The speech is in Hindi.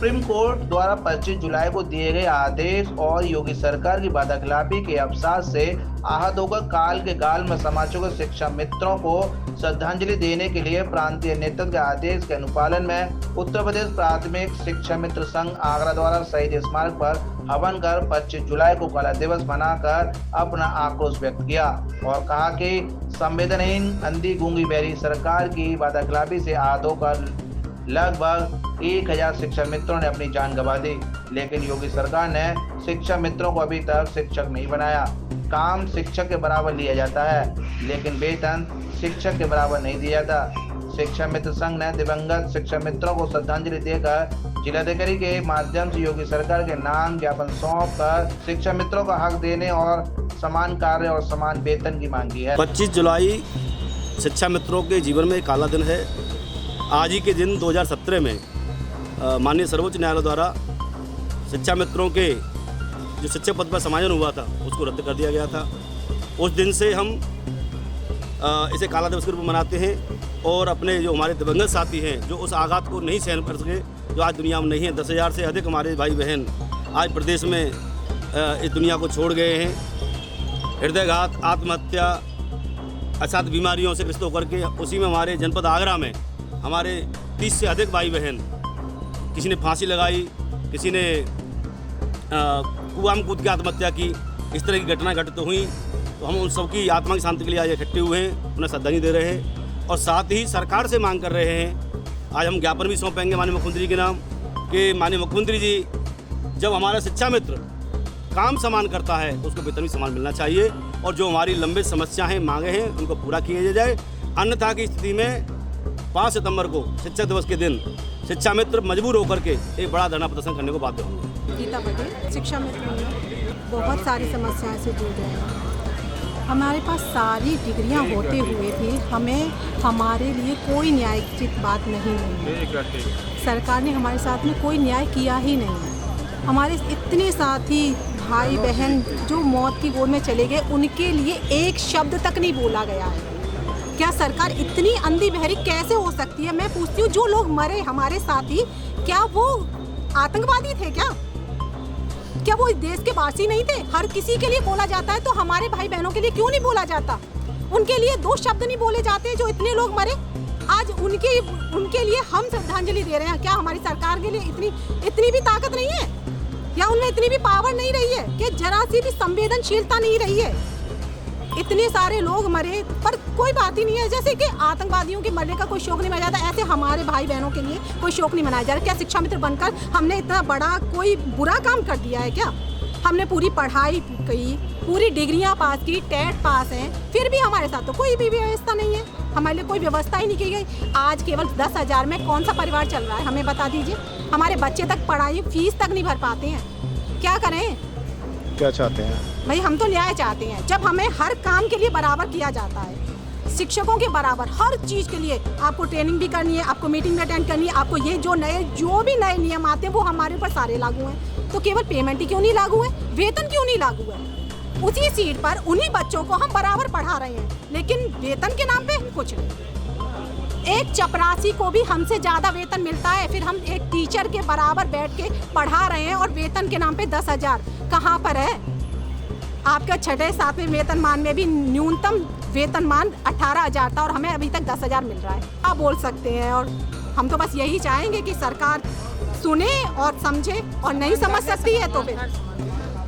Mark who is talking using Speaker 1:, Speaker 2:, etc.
Speaker 1: सुप्रीम कोर्ट द्वारा 25 जुलाई को दिए गए आदेश और योगी सरकार की वादाखिलाफी के अवसाद से आहत होकर काल के गाल में समा चुके शिक्षा मित्रों को श्रद्धांजलि देने के लिए प्रांतीय नेतृत्व के आदेश के अनुपालन में उत्तर प्रदेश प्राथमिक शिक्षा मित्र संघ आगरा द्वारा शहीद स्मारक पर हवन कर 25 जुलाई को कला दिवस मनाकर अपना आक्रोश व्यक्त किया और कहा कि संवेदनहीन अंधी गूंगी बहरी सरकार की वादाखिलाफी से आहत होकर लगभग 1000 शिक्षा मित्रों ने अपनी जान गंवा दी, लेकिन योगी सरकार ने शिक्षा मित्रों को अभी तक शिक्षक नहीं बनाया। काम शिक्षक के बराबर लिया जाता है, लेकिन वेतन शिक्षक के बराबर नहीं दिया जाता। शिक्षा मित्र संघ ने दिवंगत शिक्षा मित्रों को श्रद्धांजलि देकर जिलाधिकारी के माध्यम से योगी सरकार के नाम ज्ञापन सौंप कर शिक्षा मित्रों का हक देने और समान कार्य और समान वेतन की मांग की है।
Speaker 2: 25 जुलाई शिक्षा मित्रों के जीवन में एक काला दिन है। आज ही के दिन 2017 में माननीय सर्वोच्च न्यायालय द्वारा शिक्षा मित्रों के जो शिक्षक पद पर समायोजन हुआ था उसको रद्द कर दिया गया था। उस दिन से हम इसे काला दिवस के रूप में मनाते हैं और अपने जो हमारे दिवंगत साथी हैं जो उस आघात को नहीं सहन कर सके, जो आज दुनिया में नहीं है, 10,000 से अधिक हमारे भाई बहन आज प्रदेश में इस दुनिया को छोड़ गए हैं। हृदयघात, आत्महत्या, असाध्य बीमारियों से ग्रस्त होकर के उसी में हमारे जनपद आगरा में हमारे 30 से अधिक भाई बहन, किसी ने फांसी लगाई, किसी ने कुआं में कूद के आत्महत्या की। इस तरह की घटना घटित हुई तो हम उन सबकी आत्मा की शांति के लिए आज इकट्ठे हुए हैं, उन्हें श्रद्धांजलि दे रहे हैं और साथ ही सरकार से मांग कर रहे हैं। आज हम ज्ञापन भी सौंपेंगे माननीय मुख्यमंत्री के नाम कि माननीय मुख्यमंत्री जी, जब हमारा शिक्षा मित्र काम समान करता है तो उसको वेतन भी समान मिलना चाहिए और जो हमारी लंबी समस्या हैं, मांगे हैं, उनको पूरा किया जाए। अन्यथा की स्थिति में 5 सितंबर को शिक्षक दिवस के दिन शिक्षा मित्र मजबूर होकर के एक बड़ा धरना प्रदर्शन करने को बाध्य होंगे।
Speaker 3: गीता पटेल, शिक्षा मित्र बहुत सारी समस्याएं से जूझ रहे हैं। हमारे पास सारी डिग्रियां होते हुए भी हमें हमारे लिए कोई न्यायिक बात नहीं हुई। सरकार ने हमारे साथ में कोई न्याय किया ही नहीं। हमारे इतने साथी भाई बहन जो मौत की गोद में चले गए, उनके लिए एक शब्द तक नहीं बोला गया है। क्या सरकार इतनी अंधी बहरी कैसे हो सकती है? मैं पूछती हूँ, जो लोग मरे हमारे साथी, क्या वो आतंकवादी थे? क्या वो इस देश के वासी नहीं थे? हर किसी के लिए बोला जाता है तो हमारे भाई बहनों के लिए क्यों नहीं बोला जाता? उनके लिए 2 शब्द नहीं बोले जाते जो इतने लोग मरे। आज उनके लिए हम श्रद्धांजलि दे रहे हैं। क्या हमारी सरकार के लिए इतनी भी ताकत नहीं है या उनमें इतनी भी पावर नहीं रही है कि जरा सी भी संवेदनशीलता नहीं रही है? इतने सारे लोग मरे पर कोई बात ही नहीं है। जैसे कि आतंकवादियों के मरने का कोई शोक नहीं मनाया जाता, ऐसे हमारे भाई बहनों के लिए कोई शोक नहीं मनाया जा रहा। क्या शिक्षा मित्र बनकर हमने इतना बड़ा कोई बुरा काम कर दिया है क्या? हमने पूरी पढ़ाई की, पूरी डिग्रियां पास की, टेट पास हैं, फिर भी हमारे साथ तो कोई भी व्यवस्था नहीं है। हमारे लिए कोई व्यवस्था ही नहीं की गई। आज केवल 10,000 में कौन सा परिवार चल रहा है? हमें बता दीजिए। हमारे बच्चे तक पढ़ाई फीस तक नहीं भर पाते हैं। क्या करें?
Speaker 4: क्या चाहते हैं
Speaker 3: भाई? हम तो न्याय चाहते हैं। जब हमें हर काम के लिए बराबर किया जाता है, शिक्षकों के बराबर हर चीज़ के लिए आपको ट्रेनिंग भी करनी है, आपको मीटिंग भी अटेंड करनी है, आपको ये जो भी नए नियम आते हैं वो हमारे ऊपर सारे लागू हैं, तो केवल पेमेंट ही क्यों नहीं लागू है? वेतन क्यों नहीं लागू है? उसी सीट पर उन्हीं बच्चों को हम बराबर पढ़ा रहे हैं, लेकिन वेतन के नाम पे कुछ नहीं। एक चपरासी को भी हमसे ज़्यादा वेतन मिलता है, फिर हम एक टीचर के बराबर बैठ के पढ़ा रहे हैं और वेतन के नाम पे 10,000 कहाँ पर है? आपका 6ठे 7वें वेतनमान में भी न्यूनतम वेतनमान 18,000 था और हमें अभी तक 10,000 मिल रहा है। आप बोल सकते हैं और हम तो बस यही चाहेंगे कि सरकार सुने और समझे, और नहीं समझ सकती है तो फिर